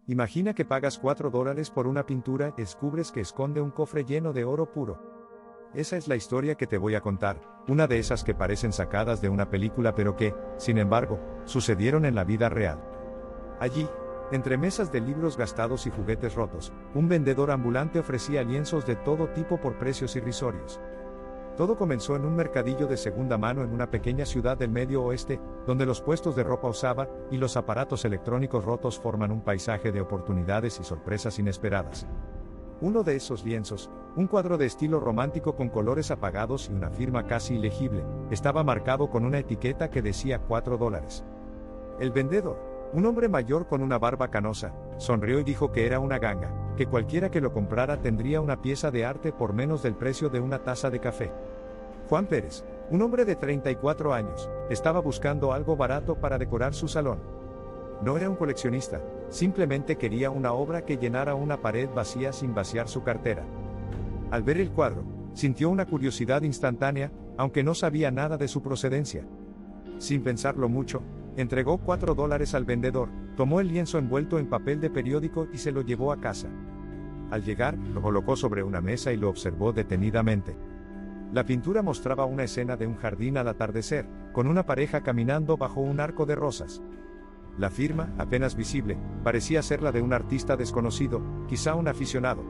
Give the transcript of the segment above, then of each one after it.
Imagina que pagas $4 por una pintura y descubres que esconde un cofre lleno de oro puro. Esa es la historia que te voy a contar, una de esas que parecen sacadas de una película pero que, sin embargo, sucedieron en la vida real. Allí, entre mesas de libros gastados y juguetes rotos, un vendedor ambulante ofrecía lienzos de todo tipo por precios irrisorios. Todo comenzó en un mercadillo de segunda mano en una pequeña ciudad del Medio Oeste, donde los puestos de ropa usada y los aparatos electrónicos rotos forman un paisaje de oportunidades y sorpresas inesperadas. Uno de esos lienzos, un cuadro de estilo romántico con colores apagados y una firma casi ilegible, estaba marcado con una etiqueta que decía $4. El vendedor, un hombre mayor con una barba canosa, sonrió y dijo que era una ganga, que cualquiera que lo comprara tendría una pieza de arte por menos del precio de una taza de café. Juan Pérez, un hombre de 34 años, estaba buscando algo barato para decorar su salón. No era un coleccionista, simplemente quería una obra que llenara una pared vacía sin vaciar su cartera. Al ver el cuadro, sintió una curiosidad instantánea, aunque no sabía nada de su procedencia. Sin pensarlo mucho, entregó $4 al vendedor, tomó el lienzo envuelto en papel de periódico y se lo llevó a casa. Al llegar, lo colocó sobre una mesa y lo observó detenidamente. La pintura mostraba una escena de un jardín al atardecer, con una pareja caminando bajo un arco de rosas. La firma, apenas visible, parecía ser la de un artista desconocido, quizá un aficionado.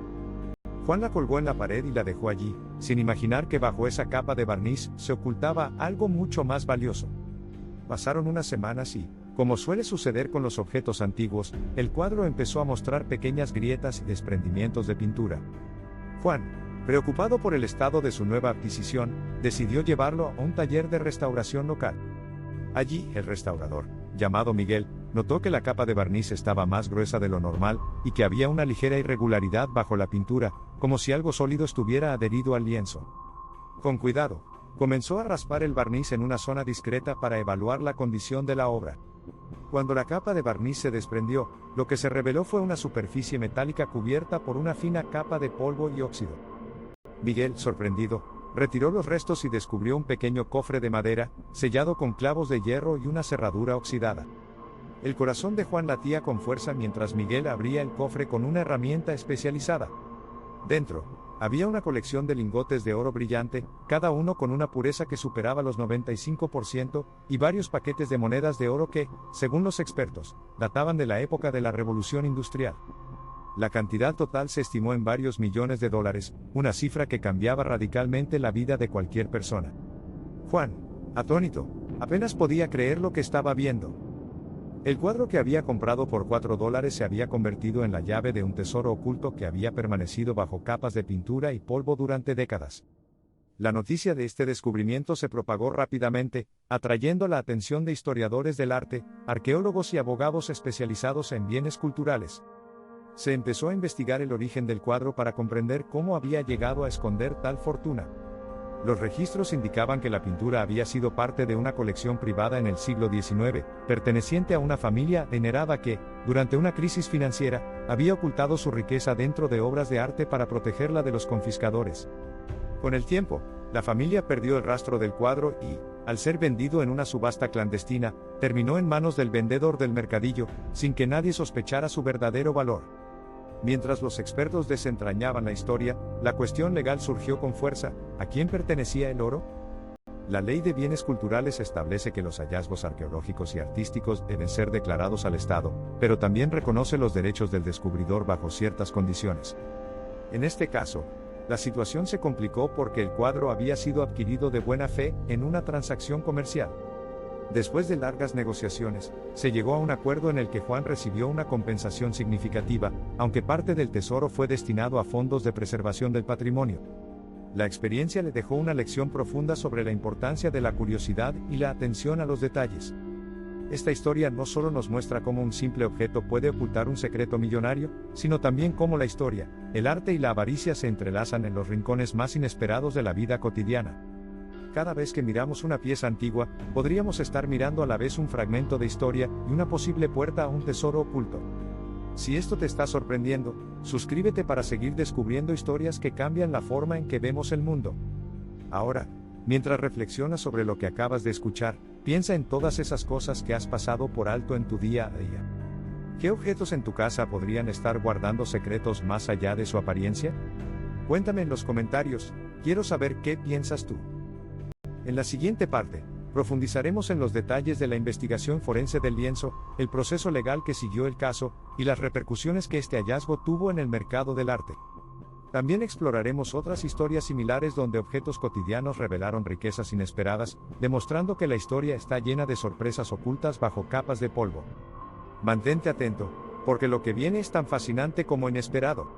Juan la colgó en la pared y la dejó allí, sin imaginar que bajo esa capa de barniz se ocultaba algo mucho más valioso. Pasaron unas semanas y, como suele suceder con los objetos antiguos, el cuadro empezó a mostrar pequeñas grietas y desprendimientos de pintura. Juan, preocupado por el estado de su nueva adquisición, decidió llevarlo a un taller de restauración local. Allí, el restaurador, llamado Miguel, notó que la capa de barniz estaba más gruesa de lo normal, y que había una ligera irregularidad bajo la pintura, como si algo sólido estuviera adherido al lienzo. Con cuidado, comenzó a raspar el barniz en una zona discreta para evaluar la condición de la obra. Cuando la capa de barniz se desprendió, lo que se reveló fue una superficie metálica cubierta por una fina capa de polvo y óxido. Miguel, sorprendido, retiró los restos y descubrió un pequeño cofre de madera, sellado con clavos de hierro y una cerradura oxidada. El corazón de Juan latía con fuerza mientras Miguel abría el cofre con una herramienta especializada. Dentro, había una colección de lingotes de oro brillante, cada uno con una pureza que superaba los 95%, y varios paquetes de monedas de oro que, según los expertos, databan de la época de la Revolución Industrial. La cantidad total se estimó en varios millones de dólares, una cifra que cambiaba radicalmente la vida de cualquier persona. Juan, atónito, apenas podía creer lo que estaba viendo. El cuadro que había comprado por $4 se había convertido en la llave de un tesoro oculto que había permanecido bajo capas de pintura y polvo durante décadas. La noticia de este descubrimiento se propagó rápidamente, atrayendo la atención de historiadores del arte, arqueólogos y abogados especializados en bienes culturales. Se empezó a investigar el origen del cuadro para comprender cómo había llegado a esconder tal fortuna. Los registros indicaban que la pintura había sido parte de una colección privada en el siglo XIX, perteneciente a una familia adinerada que, durante una crisis financiera, había ocultado su riqueza dentro de obras de arte para protegerla de los confiscadores. Con el tiempo, la familia perdió el rastro del cuadro y, al ser vendido en una subasta clandestina, terminó en manos del vendedor del mercadillo, sin que nadie sospechara su verdadero valor. Mientras los expertos desentrañaban la historia, la cuestión legal surgió con fuerza: ¿a quién pertenecía el oro? La Ley de Bienes Culturales establece que los hallazgos arqueológicos y artísticos deben ser declarados al Estado, pero también reconoce los derechos del descubridor bajo ciertas condiciones. En este caso, la situación se complicó porque el cuadro había sido adquirido de buena fe en una transacción comercial. Después de largas negociaciones, se llegó a un acuerdo en el que Juan recibió una compensación significativa, aunque parte del tesoro fue destinado a fondos de preservación del patrimonio. La experiencia le dejó una lección profunda sobre la importancia de la curiosidad y la atención a los detalles. Esta historia no solo nos muestra cómo un simple objeto puede ocultar un secreto millonario, sino también cómo la historia, el arte y la avaricia se entrelazan en los rincones más inesperados de la vida cotidiana. Cada vez que miramos una pieza antigua, podríamos estar mirando a la vez un fragmento de historia y una posible puerta a un tesoro oculto. Si esto te está sorprendiendo, suscríbete para seguir descubriendo historias que cambian la forma en que vemos el mundo. Ahora, mientras reflexionas sobre lo que acabas de escuchar, piensa en todas esas cosas que has pasado por alto en tu día a día. ¿Qué objetos en tu casa podrían estar guardando secretos más allá de su apariencia? Cuéntame en los comentarios, quiero saber qué piensas tú. En la siguiente parte, profundizaremos en los detalles de la investigación forense del lienzo, el proceso legal que siguió el caso, y las repercusiones que este hallazgo tuvo en el mercado del arte. También exploraremos otras historias similares donde objetos cotidianos revelaron riquezas inesperadas, demostrando que la historia está llena de sorpresas ocultas bajo capas de polvo. Mantente atento, porque lo que viene es tan fascinante como inesperado.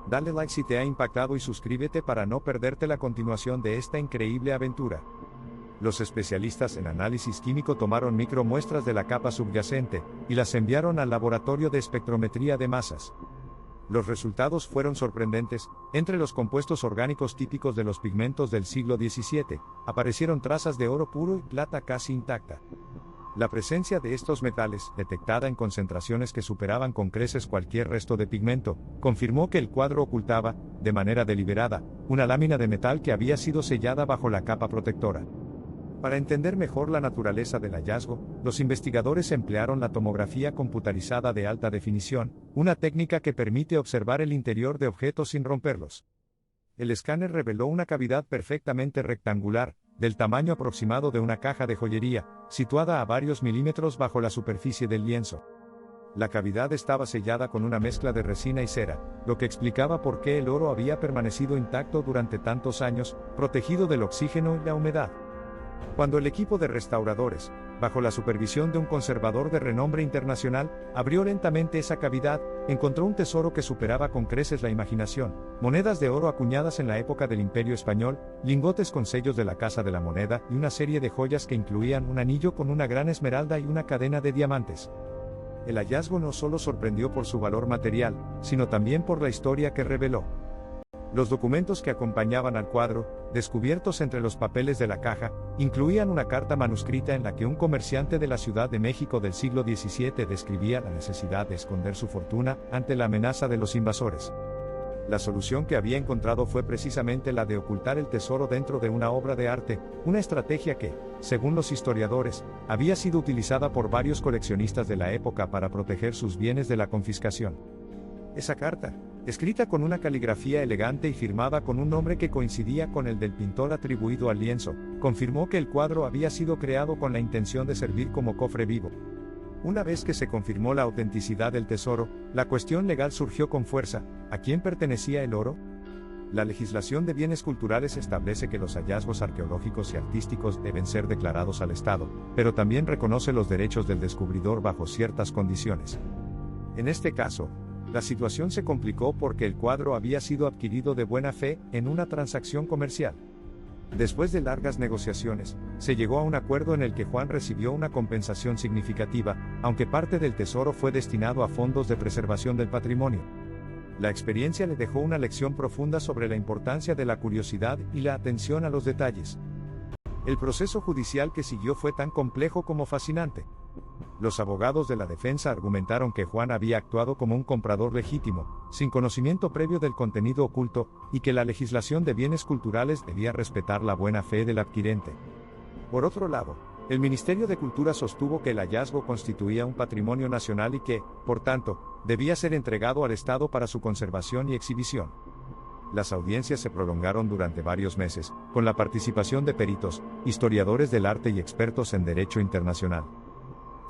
Dale like si te ha impactado y suscríbete para no perderte la continuación de esta increíble aventura. Los especialistas en análisis químico tomaron micromuestras de la capa subyacente, y las enviaron al laboratorio de espectrometría de masas. Los resultados fueron sorprendentes. Entre los compuestos orgánicos típicos de los pigmentos del siglo XVII, aparecieron trazas de oro puro y plata casi intacta. La presencia de estos metales, detectada en concentraciones que superaban con creces cualquier resto de pigmento, confirmó que el cuadro ocultaba, de manera deliberada, una lámina de metal que había sido sellada bajo la capa protectora. Para entender mejor la naturaleza del hallazgo, los investigadores emplearon la tomografía computarizada de alta definición, una técnica que permite observar el interior de objetos sin romperlos. El escáner reveló una cavidad perfectamente rectangular, del tamaño aproximado de una caja de joyería, situada a varios milímetros bajo la superficie del lienzo. La cavidad estaba sellada con una mezcla de resina y cera, lo que explicaba por qué el oro había permanecido intacto durante tantos años, protegido del oxígeno y la humedad. Cuando el equipo de restauradores, bajo la supervisión de un conservador de renombre internacional, abrió lentamente esa cavidad, encontró un tesoro que superaba con creces la imaginación: monedas de oro acuñadas en la época del Imperio Español, lingotes con sellos de la Casa de la Moneda y una serie de joyas que incluían un anillo con una gran esmeralda y una cadena de diamantes. El hallazgo no solo sorprendió por su valor material, sino también por la historia que reveló. Los documentos que acompañaban al cuadro, descubiertos entre los papeles de la caja, incluían una carta manuscrita en la que un comerciante de la Ciudad de México del siglo XVII describía la necesidad de esconder su fortuna ante la amenaza de los invasores. La solución que había encontrado fue precisamente la de ocultar el tesoro dentro de una obra de arte, una estrategia que, según los historiadores, había sido utilizada por varios coleccionistas de la época para proteger sus bienes de la confiscación. Esa carta, escrita con una caligrafía elegante y firmada con un nombre que coincidía con el del pintor atribuido al lienzo, confirmó que el cuadro había sido creado con la intención de servir como cofre vivo. Una vez que se confirmó la autenticidad del tesoro, la cuestión legal surgió con fuerza: ¿a quién pertenecía el oro? La legislación de bienes culturales establece que los hallazgos arqueológicos y artísticos deben ser declarados al Estado, pero también reconoce los derechos del descubridor bajo ciertas condiciones. En este caso, la situación se complicó porque el cuadro había sido adquirido de buena fe, en una transacción comercial. Después de largas negociaciones, se llegó a un acuerdo en el que Juan recibió una compensación significativa, aunque parte del tesoro fue destinado a fondos de preservación del patrimonio. La experiencia le dejó una lección profunda sobre la importancia de la curiosidad y la atención a los detalles. El proceso judicial que siguió fue tan complejo como fascinante. Los abogados de la defensa argumentaron que Juan había actuado como un comprador legítimo, sin conocimiento previo del contenido oculto, y que la legislación de bienes culturales debía respetar la buena fe del adquirente. Por otro lado, el Ministerio de Cultura sostuvo que el hallazgo constituía un patrimonio nacional y que, por tanto, debía ser entregado al Estado para su conservación y exhibición. Las audiencias se prolongaron durante varios meses, con la participación de peritos, historiadores del arte y expertos en derecho internacional.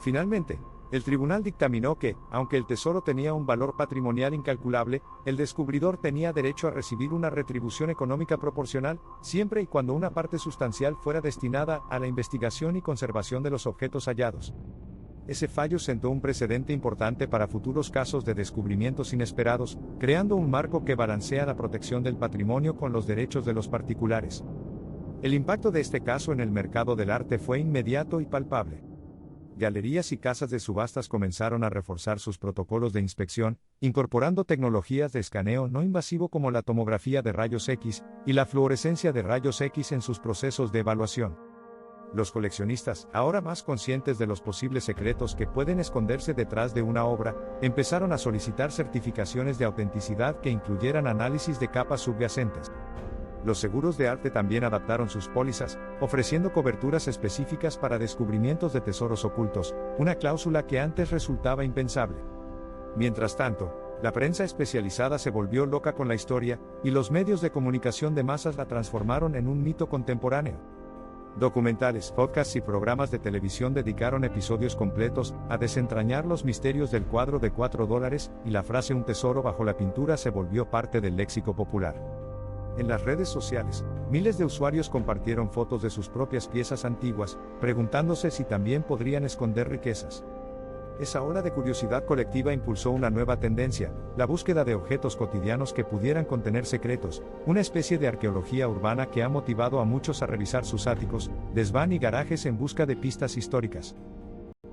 Finalmente, el tribunal dictaminó que, aunque el tesoro tenía un valor patrimonial incalculable, el descubridor tenía derecho a recibir una retribución económica proporcional, siempre y cuando una parte sustancial fuera destinada a la investigación y conservación de los objetos hallados. Ese fallo sentó un precedente importante para futuros casos de descubrimientos inesperados, creando un marco que balancea la protección del patrimonio con los derechos de los particulares. El impacto de este caso en el mercado del arte fue inmediato y palpable. Galerías y casas de subastas comenzaron a reforzar sus protocolos de inspección, incorporando tecnologías de escaneo no invasivo como la tomografía de rayos X y la fluorescencia de rayos X en sus procesos de evaluación. Los coleccionistas, ahora más conscientes de los posibles secretos que pueden esconderse detrás de una obra, empezaron a solicitar certificaciones de autenticidad que incluyeran análisis de capas subyacentes. Los seguros de arte también adaptaron sus pólizas, ofreciendo coberturas específicas para descubrimientos de tesoros ocultos, una cláusula que antes resultaba impensable. Mientras tanto, la prensa especializada se volvió loca con la historia, y los medios de comunicación de masas la transformaron en un mito contemporáneo. Documentales, podcasts y programas de televisión dedicaron episodios completos a desentrañar los misterios del cuadro de $4, y la frase "un tesoro bajo la pintura" se volvió parte del léxico popular. En las redes sociales, miles de usuarios compartieron fotos de sus propias piezas antiguas, preguntándose si también podrían esconder riquezas. Esa ola de curiosidad colectiva impulsó una nueva tendencia, la búsqueda de objetos cotidianos que pudieran contener secretos, una especie de arqueología urbana que ha motivado a muchos a revisar sus áticos, desván y garajes en busca de pistas históricas.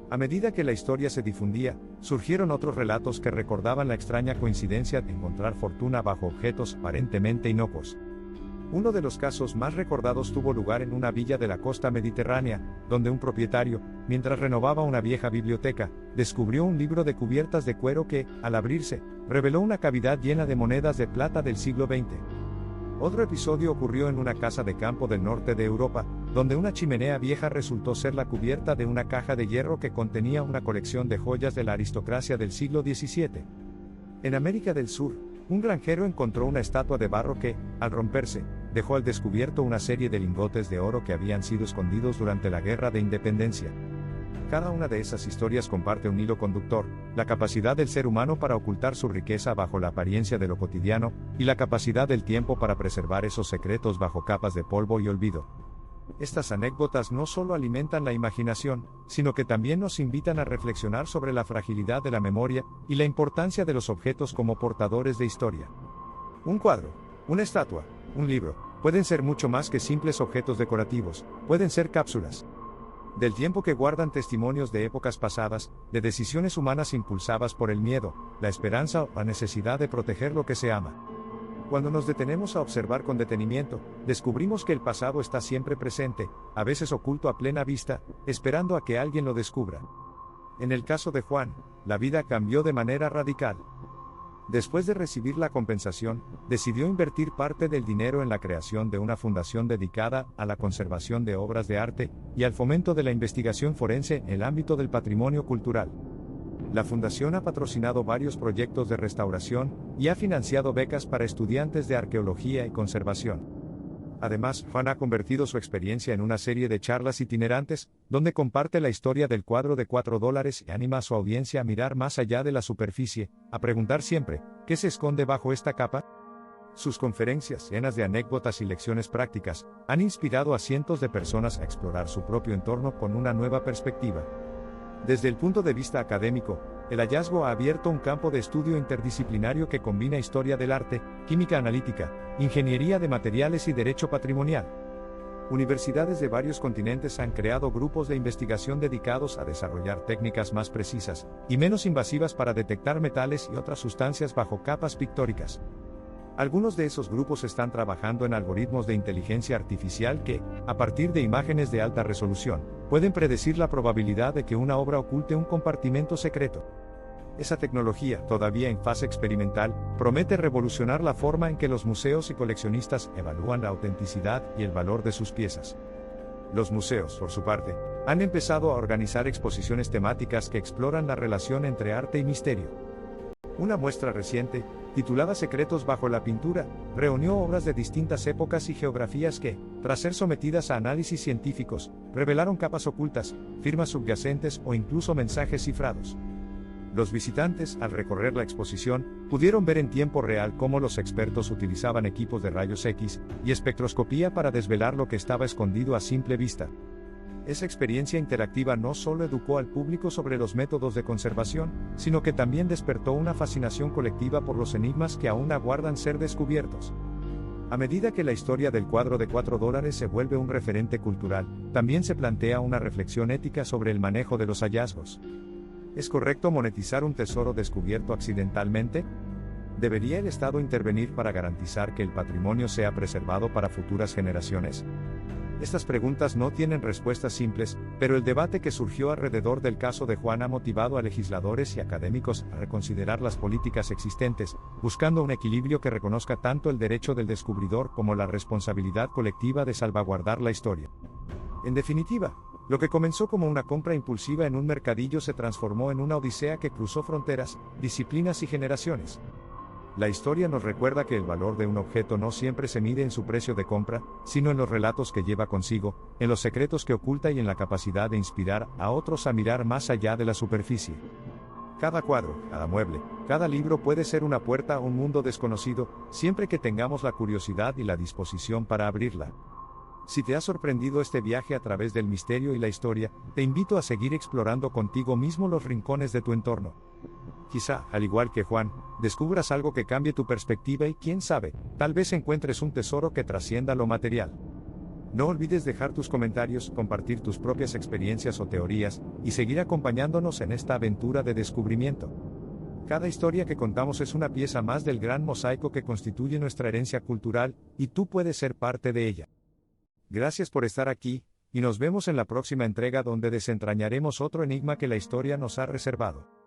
A medida que la historia se difundía, surgieron otros relatos que recordaban la extraña coincidencia de encontrar fortuna bajo objetos aparentemente inocuos. Uno de los casos más recordados tuvo lugar en una villa de la costa mediterránea, donde un propietario, mientras renovaba una vieja biblioteca, descubrió un libro de cubiertas de cuero que, al abrirse, reveló una cavidad llena de monedas de plata del siglo XX. Otro episodio ocurrió en una casa de campo del norte de Europa, donde una chimenea vieja resultó ser la cubierta de una caja de hierro que contenía una colección de joyas de la aristocracia del siglo XVII. En América del Sur, un granjero encontró una estatua de barro que, al romperse, dejó al descubierto una serie de lingotes de oro que habían sido escondidos durante la Guerra de Independencia. Cada una de esas historias comparte un hilo conductor, la capacidad del ser humano para ocultar su riqueza bajo la apariencia de lo cotidiano, y la capacidad del tiempo para preservar esos secretos bajo capas de polvo y olvido. Estas anécdotas no solo alimentan la imaginación, sino que también nos invitan a reflexionar sobre la fragilidad de la memoria, y la importancia de los objetos como portadores de historia. Un cuadro, una estatua, un libro, pueden ser mucho más que simples objetos decorativos, pueden ser cápsulas del tiempo que guardan testimonios de épocas pasadas, de decisiones humanas impulsadas por el miedo, la esperanza o la necesidad de proteger lo que se ama. Cuando nos detenemos a observar con detenimiento, descubrimos que el pasado está siempre presente, a veces oculto a plena vista, esperando a que alguien lo descubra. En el caso de Juan, la vida cambió de manera radical. Después de recibir la compensación, decidió invertir parte del dinero en la creación de una fundación dedicada a la conservación de obras de arte y al fomento de la investigación forense en el ámbito del patrimonio cultural. La fundación ha patrocinado varios proyectos de restauración y ha financiado becas para estudiantes de arqueología y conservación. Además, Juan ha convertido su experiencia en una serie de charlas itinerantes, donde comparte la historia del cuadro de $4 y anima a su audiencia a mirar más allá de la superficie, a preguntar siempre, ¿qué se esconde bajo esta capa? Sus conferencias, llenas de anécdotas y lecciones prácticas, han inspirado a cientos de personas a explorar su propio entorno con una nueva perspectiva. Desde el punto de vista académico, el hallazgo ha abierto un campo de estudio interdisciplinario que combina historia del arte, química analítica, ingeniería de materiales y derecho patrimonial. Universidades de varios continentes han creado grupos de investigación dedicados a desarrollar técnicas más precisas y menos invasivas para detectar metales y otras sustancias bajo capas pictóricas. Algunos de esos grupos están trabajando en algoritmos de inteligencia artificial que, a partir de imágenes de alta resolución, pueden predecir la probabilidad de que una obra oculte un compartimento secreto. Esa tecnología, todavía en fase experimental, promete revolucionar la forma en que los museos y coleccionistas evalúan la autenticidad y el valor de sus piezas. Los museos, por su parte, han empezado a organizar exposiciones temáticas que exploran la relación entre arte y misterio. Una muestra reciente, titulada Secretos bajo la pintura, reunió obras de distintas épocas y geografías que, tras ser sometidas a análisis científicos, revelaron capas ocultas, firmas subyacentes o incluso mensajes cifrados. Los visitantes, al recorrer la exposición, pudieron ver en tiempo real cómo los expertos utilizaban equipos de rayos X y espectroscopía para desvelar lo que estaba escondido a simple vista. Esa experiencia interactiva no solo educó al público sobre los métodos de conservación, sino que también despertó una fascinación colectiva por los enigmas que aún aguardan ser descubiertos. A medida que la historia del cuadro de $4 se vuelve un referente cultural, también se plantea una reflexión ética sobre el manejo de los hallazgos. ¿Es correcto monetizar un tesoro descubierto accidentalmente? ¿Debería el Estado intervenir para garantizar que el patrimonio sea preservado para futuras generaciones? Estas preguntas no tienen respuestas simples, pero el debate que surgió alrededor del caso de Juan ha motivado a legisladores y académicos a reconsiderar las políticas existentes, buscando un equilibrio que reconozca tanto el derecho del descubridor como la responsabilidad colectiva de salvaguardar la historia. En definitiva, Lo que comenzó como una compra impulsiva en un mercadillo se transformó en una odisea que cruzó fronteras, disciplinas y generaciones. La historia nos recuerda que el valor de un objeto no siempre se mide en su precio de compra, sino en los relatos que lleva consigo, en los secretos que oculta y en la capacidad de inspirar a otros a mirar más allá de la superficie. Cada cuadro, cada mueble, cada libro puede ser una puerta a un mundo desconocido, siempre que tengamos la curiosidad y la disposición para abrirla. Si te ha sorprendido este viaje a través del misterio y la historia, te invito a seguir explorando contigo mismo los rincones de tu entorno. Quizá, al igual que Juan, descubras algo que cambie tu perspectiva y quién sabe, tal vez encuentres un tesoro que trascienda lo material. No olvides dejar tus comentarios, compartir tus propias experiencias o teorías, y seguir acompañándonos en esta aventura de descubrimiento. Cada historia que contamos es una pieza más del gran mosaico que constituye nuestra herencia cultural, y tú puedes ser parte de ella. Gracias por estar aquí, y nos vemos en la próxima entrega donde desentrañaremos otro enigma que la historia nos ha reservado.